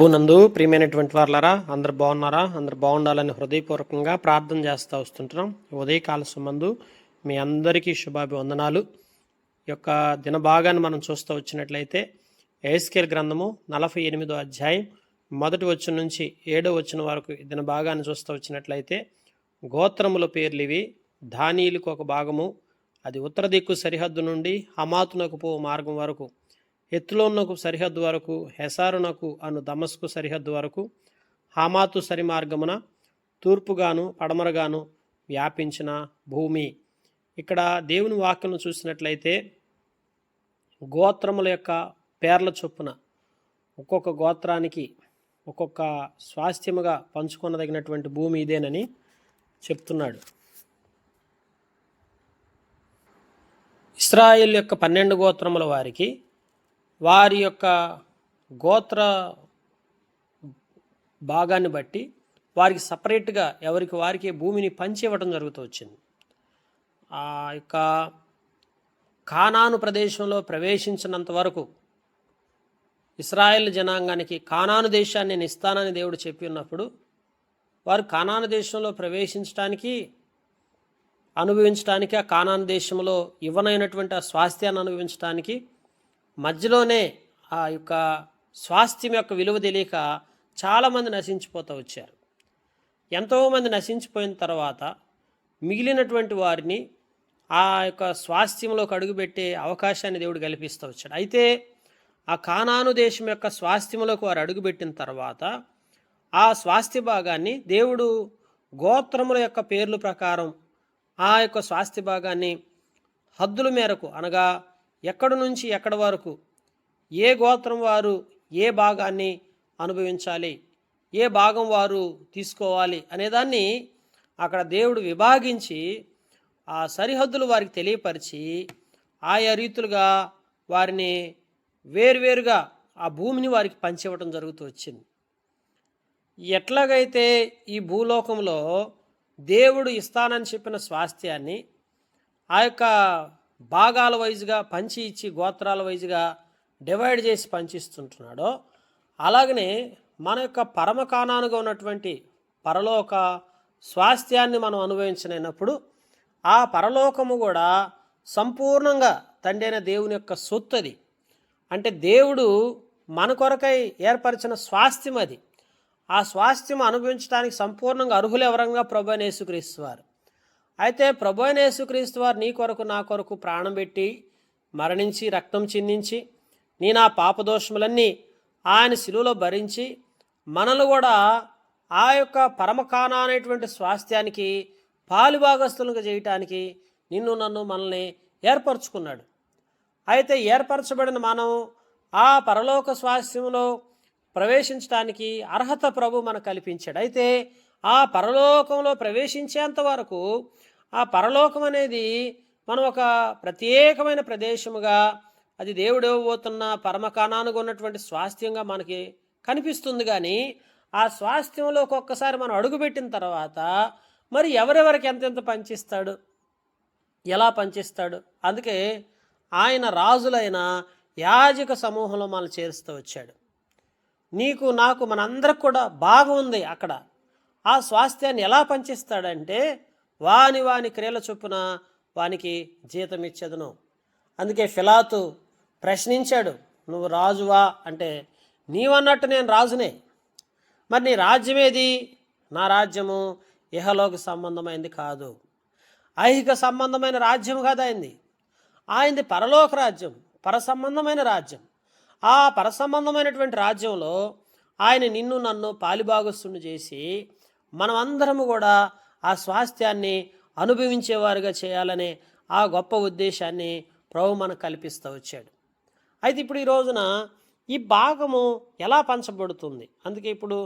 ప్రభునందు ప్రియమైనటువంటి వారులారా, అందరు బాగున్నారా? అందరు బాగుండాలని హృదయపూర్వకంగా ప్రార్థన చేస్తూ వస్తుంటున్నాం. ఉదయకాల సంబంధు మీ అందరికీ శుభాభివందనాలు. ఈ యొక్క దినభాగాన్ని మనం చూస్తూ వచ్చినట్లయితే ఎహెజ్కేలు గ్రంథము 48వ అధ్యాయం 1వ వచనం నుంచి 7వ వచనం వరకు దినభాగాన్ని చూస్తూ వచ్చినట్లయితే, గోత్రముల పేర్లు ఇవి. దానియేలుకు ఒక భాగము, అది ఉత్తర దిక్కు సరిహద్దు నుండి హమాతునకు పో మార్గం వరకు, హెత్లోనుకు సరిహద్దు వరకు, హెసారునకు అను దమస్కు సరిహద్దు వరకు, హమాతు సరి మార్గమున తూర్పుగాను పడమరగాను వ్యాపించిన భూమి. ఇక్కడ దేవుని వాక్యం చూసినట్లయితే గోత్రముల యొక్క పేర్ల చొప్పున ఒక్కొక్క గోత్రానికి ఒక్కొక్క స్వాస్థ్యముగా పంచుకొనదగినటువంటి భూమి ఇదేనని చెప్తున్నాడు. ఇశ్రాయేలు యొక్క 12 గోత్రముల వారికి వారి యొక్క గోత్ర భాగాన్ని బట్టి వారికి సపరేట్గా ఎవరికి వారికి భూమిని పంచి ఇవ్వడం జరుగుతూ వచ్చింది. ఆ యొక్క కానాను ప్రదేశంలో ప్రవేశించినంత వరకు ఇశ్రాయేల్ జనాంగానికి కానాను దేశాన్ని నేను ఇస్తానని దేవుడు చెప్పి ఉన్నప్పుడు, వారు కానాను దేశంలో ప్రవేశించడానికి అనుభవించడానికి, ఆ కానాను దేశంలో ఇవ్వనైనటువంటి ఆ స్వాస్థ్యాన్ని అనుభవించడానికి మధ్యలోనే ఆ యొక్క స్వాస్థ్యం యొక్క విలువ తెలియక చాలామంది నశించిపోతూ వచ్చారు. ఎంతోమంది నశించిపోయిన తర్వాత మిగిలినటువంటి వారిని ఆ యొక్క స్వాస్థ్యంలోకి అడుగుపెట్టే అవకాశాన్ని దేవుడు కల్పిస్తూ వచ్చాడు. అయితే ఆ కానాను దేశం యొక్క స్వాస్థ్యంలోకి వారు అడుగుపెట్టిన తర్వాత ఆ స్వాస్థ్య భాగాన్ని దేవుడు గోత్రముల యొక్క పేర్ల ప్రకారం ఆ యొక్క స్వాస్థ్య భాగాన్ని హద్దుల మేరకు, అనగా ఎక్కడి నుంచి ఎక్కడి వరకు ఏ గోత్రం వారు ఏ భాగాన్ని అనుభవించాలి, ఏ భాగం వారు తీసుకోవాలి అనేదాన్ని అక్కడ దేవుడు విభాగించి ఆ సరిహద్దులు వారికి తెలియపరిచి ఆయా రీతులుగా వారిని వేరువేరుగా ఆ భూమిని వారికి పంచివ్వటం జరుగుతూ వచ్చింది. ఎట్లాగైతే ఈ భూలోకంలో దేవుడు ఇస్తానని చెప్పిన స్వాస్థ్యాన్ని ఆ యొక్క భాగాల వైజ్గా పంచి ఇచ్చి గోత్రాల వైజ్గా డివైడ్ చేసి పంచిస్తుంటున్నాడో, అలాగనే మన యొక్క పరమకానానుగా ఉన్నటువంటి పరలోక స్వాస్థ్యాన్ని మనం అనుభవించలేనప్పుడు ఆ పరలోకము కూడా సంపూర్ణంగా తండ్రి అయిన దేవుని యొక్క సొత్తు అది. అంటే దేవుడు మన కొరకై ఏర్పరిచిన స్వాస్థ్యం అది. ఆ స్వాస్థ్యం అనుభవించడానికి సంపూర్ణంగా అర్హులు ఎవరంగా ప్రభు అయిన యేసుక్రీస్తు వారు. అయితే ప్రభు అయిన యేసుక్రీస్తు వారు నీ కొరకు నా కొరకు ప్రాణం పెట్టి మరణించి రక్తం చిందించి నీ నా పాపదోషములన్నీ ఆయన శిలువలో భరించి మనల్ని కూడా ఆ యొక్క పరమకాన అనేటువంటి స్వాస్థ్యానికి పాలుభాగస్తులుగా చేయటానికి నిన్ను నన్ను మనల్ని ఏర్పరచుకున్నాడు. అయితే ఏర్పరచబడిన మనం ఆ పరలోక స్వాస్థ్యంలో ప్రవేశించడానికి అర్హత ప్రభు మనకు కల్పించాడు. అయితే ఆ పరలోకంలో ప్రవేశించేంత వరకు ఆ పరలోకం అనేది మనం ఒక ప్రత్యేకమైన ప్రదేశముగా, అది దేవుడు ఇవ్వబోతున్న పరమకానానుగా ఉన్నటువంటి స్వాస్థ్యంగా మనకి కనిపిస్తుంది. కానీ ఆ స్వాస్థ్యంలో ఒక్కొక్కసారి మనం అడుగుపెట్టిన తర్వాత మరి ఎవరెవరికి ఎంతెంత పంచిస్తాడు, ఎలా పంచిస్తాడు? అందుకే ఆయన రాజులైన యాజక సమూహంలో మనం చేరుస్తూ వచ్చాడు. నీకు నాకు మనందరికి కూడా భాగం ఉంది అక్కడ. ఆ స్వాస్థ్యాన్ని ఎలా పంచిస్తాడంటే వాని వాని క్రియల చొప్పున వానికి జీతం ఇచ్చేదను. అందుకే ఫిలాతు ప్రశ్నించాడు, నువ్వు రాజువా అంటే, నీవన్నట్టు నేను రాజునే, మరి నీ రాజ్యమేది? నా రాజ్యము ఇహలోక సంబంధమైంది కాదు, ఐహిక సంబంధమైన రాజ్యం కాదు ఆయనది. ఆయనది పరలోక రాజ్యం, పరసంబంధమైన రాజ్యం. ఆ పరసంబంధమైనటువంటి రాజ్యంలో ఆయన నిన్ను నన్ను పాలిభాగస్తుని చేసి మనమందరము కూడా ఆ స్వాస్థ్యాన్ని అనుభవించేవారుగా చేయాలనే ఆ గొప్ప ఉద్దేశాన్ని ప్రభు మనకు కల్పిస్తూ వచ్చాడు. అయితే ఇప్పుడు ఈ రోజున ఈ భాగము ఎలా పంచబడుతుంది? అందుకే ఇప్పుడు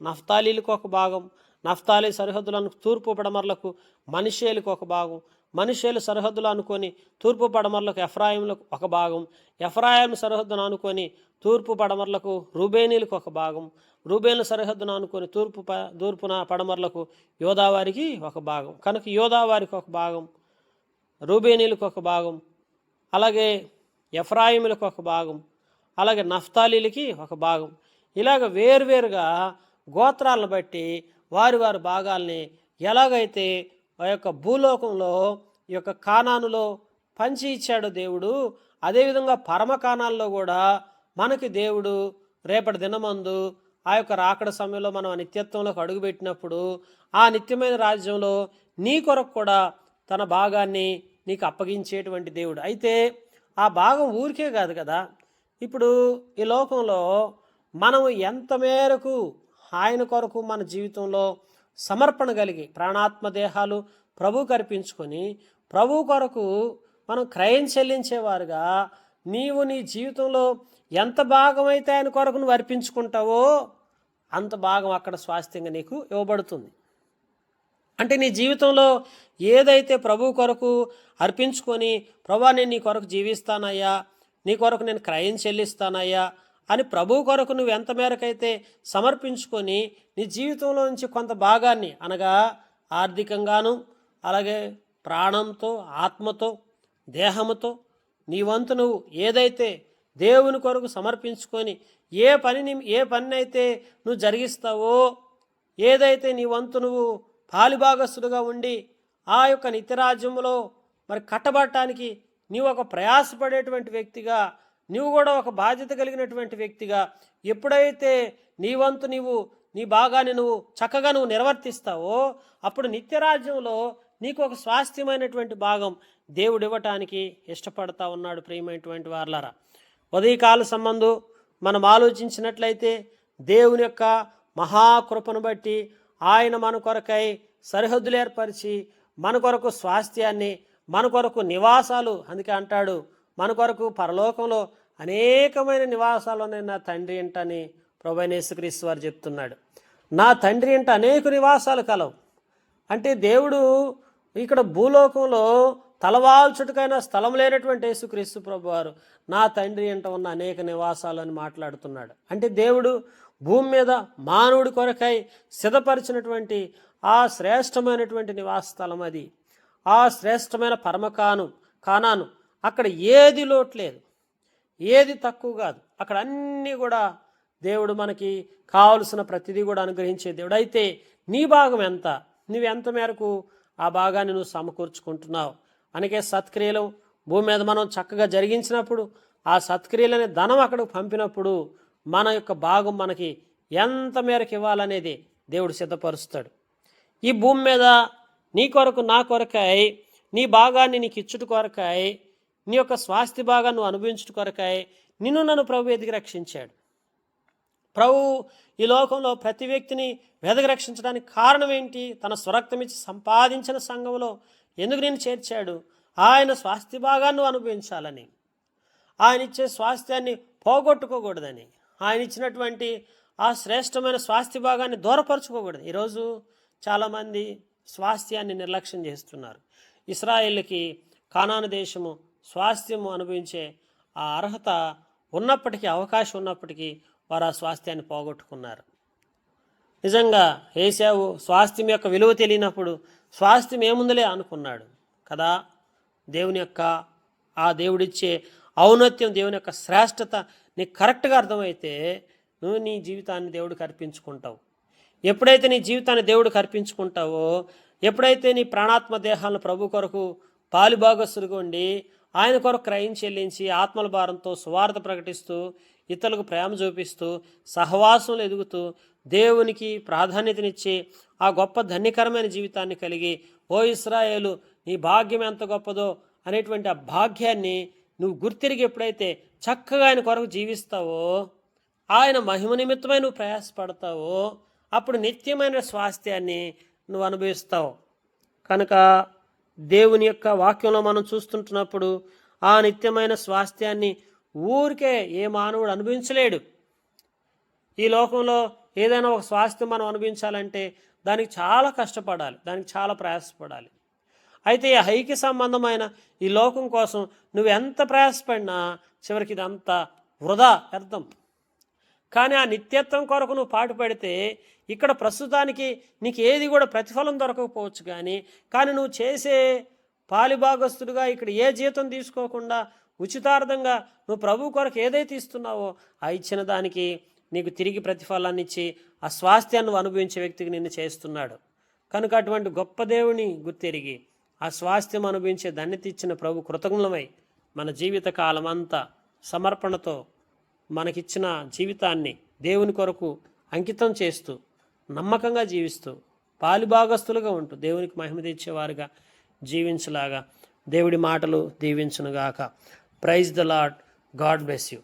నఫ్తాలీలకు ఒక భాగం, నఫ్తాలీ సరిహద్దులను తూర్పు పడమరలకు మనష్షేలకు ఒక భాగం, మనష్షేలు సరిహద్దులు అనుకొని తూర్పు పడమరలకు ఎఫ్రాయిములకు ఒక భాగం, ఎఫ్రాయిం సరిహద్దును అనుకొని తూర్పు పడమరలకు రూబేనీలకు ఒక భాగం, రూబేన్ల సరిహద్దును అనుకొని తూర్పున పడమరలకు యోదావారికి ఒక భాగం. కనుక యోదావారికి ఒక భాగం, రూబేనీలకు ఒక భాగం, అలాగే ఎఫ్రాయిములకు ఒక భాగం, అలాగే నఫ్తాలీలకి ఒక భాగం. ఇలాగ వేరువేరుగా గోత్రాలను బట్టి వారి వారి భాగాల్ని ఎలాగైతే ఆ యొక్క భూలోకంలో ఈ యొక్క కానానులో పంచి ఇచ్చాడు దేవుడు, అదేవిధంగా పరమ కానాల్లో కూడా మనకి దేవుడు రేపటి దినమందు ఆ యొక్క రాకడ సమయంలో మనం ఆ నిత్యత్వంలోకి అడుగుపెట్టినప్పుడు ఆ నిత్యమైన రాజ్యంలో నీ కొరకు కూడా తన భాగాన్ని నీకు అప్పగించేటువంటి దేవుడు. అయితే ఆ భాగం ఊరికే కాదు కదా, ఇప్పుడు ఈ లోకంలో మనం ఎంత మేరకు ఆయన కొరకు మన జీవితంలో సమర్పణ కలిగి ప్రాణాత్మ దేహాలు ప్రభువుకు అర్పించుకొని ప్రభు కొరకు మనం క్రయం చెల్లించేవారుగా నీవు నీ జీవితంలో ఎంత భాగం అయితే ఆయన కొరకు నువ్వు అర్పించుకుంటావో అంత భాగం అక్కడ స్వాస్థ్యంగా నీకు ఇవ్వబడుతుంది. అంటే నీ జీవితంలో ఏదైతే ప్రభు కొరకు అర్పించుకొని ప్రభా నేను నీ కొరకు జీవిస్తానయ్యా, నీ కొరకు నేను క్రయం చెల్లిస్తానయ్యా అని ప్రభు కొరకు నువ్వు ఎంత మేరకైతే సమర్పించుకొని నీ జీవితంలో నుంచి కొంత భాగాన్ని అనగా ఆర్థికంగాను అలాగే ప్రాణంతో ఆత్మతో దేహముతో నీ వంతు నువ్వు ఏదైతే దేవుని కొరకు సమర్పించుకొని ఏ పని అయితే నువ్వు జరిగిస్తావో, ఏదైతే నీ వంతు నువ్వు పాలిభాగస్తుడుగా ఉండి ఆ యొక్క నిత్యరాజ్యంలో మరి కట్టబడటానికి నీవు ఒక ప్రయాసపడేటువంటి వ్యక్తిగా, నీవు కూడా ఒక బాధ్యత కలిగినటువంటి వ్యక్తిగా ఎప్పుడైతే నీ వంతు నీ భాగాన్ని నువ్వు చక్కగా నిర్వర్తిస్తావో అప్పుడు నిత్యరాజ్యంలో నీకు ఒక స్వాస్థ్యమైనటువంటి భాగం దేవుడు ఇవ్వటానికి ఇష్టపడతా ఉన్నాడు. ప్రియమైనటువంటి వారలారా, ఉదయకాల సంబంధం మనం ఆలోచించినట్లయితే దేవుని యొక్క మహాకృపను బట్టి ఆయన మన కొరకై సరిహద్దులు ఏర్పరిచి మన కొరకు స్వాస్థ్యాన్ని, మన కొరకు నివాసాలు, అందుకే అంటాడు మన కొరకు పరలోకంలో అనేకమైన నివాసాలు ఉన్నాయి నా తండ్రి ఇంట అని ప్రభువైన యేసుక్రీస్తు వారు చెప్తున్నాడు. నా తండ్రి ఇంట అనేక నివాసాలు కలవు అంటే దేవుడు ఇక్కడ భూలోకంలో తలవాల్చుటకైనా స్థలం లేనటువంటి యేసుక్రీస్తు ప్రభువారు నా తండ్రి ఇంట ఉన్న అనేక నివాసాలు అని మాట్లాడుతున్నాడు. అంటే దేవుడు భూమి మీద మానవుడి కొరకై సిద్ధపరిచినటువంటి ఆ శ్రేష్టమైనటువంటి నివాస స్థలం అది, ఆ శ్రేష్టమైన కానాను. అక్కడ ఏది లోట్లేదు, ఏది తక్కువ కాదు, అక్కడ అన్నీ కూడా దేవుడు మనకి కావలసిన ప్రతిదీ కూడా అనుగ్రహించే దేవుడు. అయితే నీ భాగం ఎంత, నువ్వెంత మేరకు ఆ భాగాన్ని నువ్వు సమకూర్చుకుంటున్నావు. అందుకే సత్క్రియలు భూమి మీద మనం చక్కగా జరిగించినప్పుడు ఆ సత్క్రియలని ధనం అక్కడికి పంపినప్పుడు మన యొక్క భాగం మనకి ఎంత మేరకు ఇవ్వాలనేది దేవుడు సిద్ధపరుస్తాడు. ఈ భూమి మీద నీ కొరకు నా కొరకై నీ భాగాన్ని నీకు ఇచ్చుట కొరకై నీ యొక్క స్వాస్థ్య భాగాన్ని నువ్వు అనుభవించుట కొరకై నన్ను ప్రభు ఎదిగి రక్షించాడు. ప్రభు ఈ లోకంలో ప్రతి వ్యక్తిని వెదకి రక్షించడానికి కారణం ఏంటి? తన స్వరక్తమిచ్చి సంపాదించిన సంఘంలో ఎందుకు నేను చేర్చాడు? ఆయన స్వాస్థ్య భాగాన్ని అనుభవించాలని, ఆయన ఇచ్చే స్వాస్థ్యాన్ని పోగొట్టుకోకూడదని, ఆయన ఇచ్చినటువంటి ఆ శ్రేష్టమైన స్వాస్థ్య భాగాన్ని దూరపరచుకోకూడదు. ఈరోజు చాలామంది స్వాస్థ్యాన్ని నిర్లక్ష్యం చేస్తున్నారు. ఇశ్రాయేలుకి కానాను దేశము స్వాస్థ్యము అనుభవించే ఆ అర్హత ఉన్నప్పటికీ, అవకాశం ఉన్నప్పటికీ వారు ఆ స్వాస్థ్యాన్ని పోగొట్టుకున్నారు. నిజంగా ఏశావు స్వాస్థ్యం యొక్క విలువ తెలియనప్పుడు స్వాస్థ్యం ఏముందలే అనుకున్నాడు కదా. దేవుని యొక్క ఆ దేవుడిచ్చే ఔన్నత్యం, దేవుని యొక్క శ్రేష్టత నీకు కరెక్ట్గా అర్థమైతే నువ్వు నీ జీవితాన్ని దేవుడికి అర్పించుకుంటావు. ఎప్పుడైతే నీ జీవితాన్ని దేవుడికి అర్పించుకుంటావో, ఎప్పుడైతే నీ ప్రాణాత్మ దేహాలను ప్రభు కొరకు పాలుభాగస్తులుగా ఉండి ఆయన కొరకు క్రయం చెల్లించి ఆత్మల భారంతో సువార్త ప్రకటిస్తూ ఇతరులకు ప్రేమ చూపిస్తూ సహవాసంలో ఎదుగుతూ దేవునికి ప్రాధాన్యతనిచ్చి ఆ గొప్ప ధన్యకరమైన జీవితాన్ని కలిగి ఓ ఇశ్రాయేలు నీ భాగ్యం ఎంత గొప్పదో అనేటువంటి ఆ భాగ్యాన్ని నువ్వు గుర్తిరిగి ఎప్పుడైతే చక్కగా ఆయన కొరకు జీవిస్తావో, ఆయన మహిమ నిమిత్తమై నువ్వు ప్రయాసపడతావో అప్పుడు నిత్యమైన స్వాస్థ్యాన్ని నువ్వు అనుభవిస్తావు. కనుక దేవుని యొక్క వాక్యంలో మనం చూస్తుంటున్నప్పుడు ఆ నిత్యమైన స్వాస్థ్యాన్ని ఊరికే ఏ మానవుడు అనుభవించలేడు. ఈ లోకంలో ఏదైనా ఒక స్వాస్థ్యం మనం అనుభవించాలంటే దానికి చాలా కష్టపడాలి, దానికి చాలా ప్రయాసపడాలి. అయితే ఈ ఐక్య సంబంధమైన ఈ లోకం కోసం నువ్వు ఎంత ప్రయాసపడినా చివరికి ఇదంతా వృధా వ్యర్థం. కానీ ఆ నిత్యత్వం కొరకు నువ్వు పాటుపడితే ఇక్కడ ప్రస్తుతానికి నీకు ఏది కూడా ప్రతిఫలం దొరకకపోవచ్చు, కానీ నువ్వు చేసే పాలిభాగస్తుడుగా ఇక్కడ ఏ జీతం తీసుకోకుండా ఉచితార్థంగా నువ్వు ప్రభు కొరకు ఏదైతే ఇస్తున్నావో ఆ ఇచ్చిన దానికి నీకు తిరిగి ప్రతిఫలాన్ని ఇచ్చి ఆ స్వాస్థ్యాన్ని నువ్వు అనుభవించే వ్యక్తికి నిన్ను చేస్తున్నాడు. కనుక అటువంటి గొప్ప దేవుని గుర్తెరిగి ఆ స్వాస్థ్యం అనుభవించే ధన్యత ఇచ్చిన ప్రభు కృతజ్ఞులమై మన జీవిత కాలం అంతా సమర్పణతో మనకిచ్చిన జీవితాన్ని దేవుని కొరకు అంకితం చేస్తూ నమ్మకంగా జీవిస్తూ పాలిభాగస్తులుగా ఉంటూ దేవునికి మహిమ తెచ్చేవారుగా జీవించలాగా దేవుడి మాటలు దీవించునుగాక. Praise the Lord. God bless you.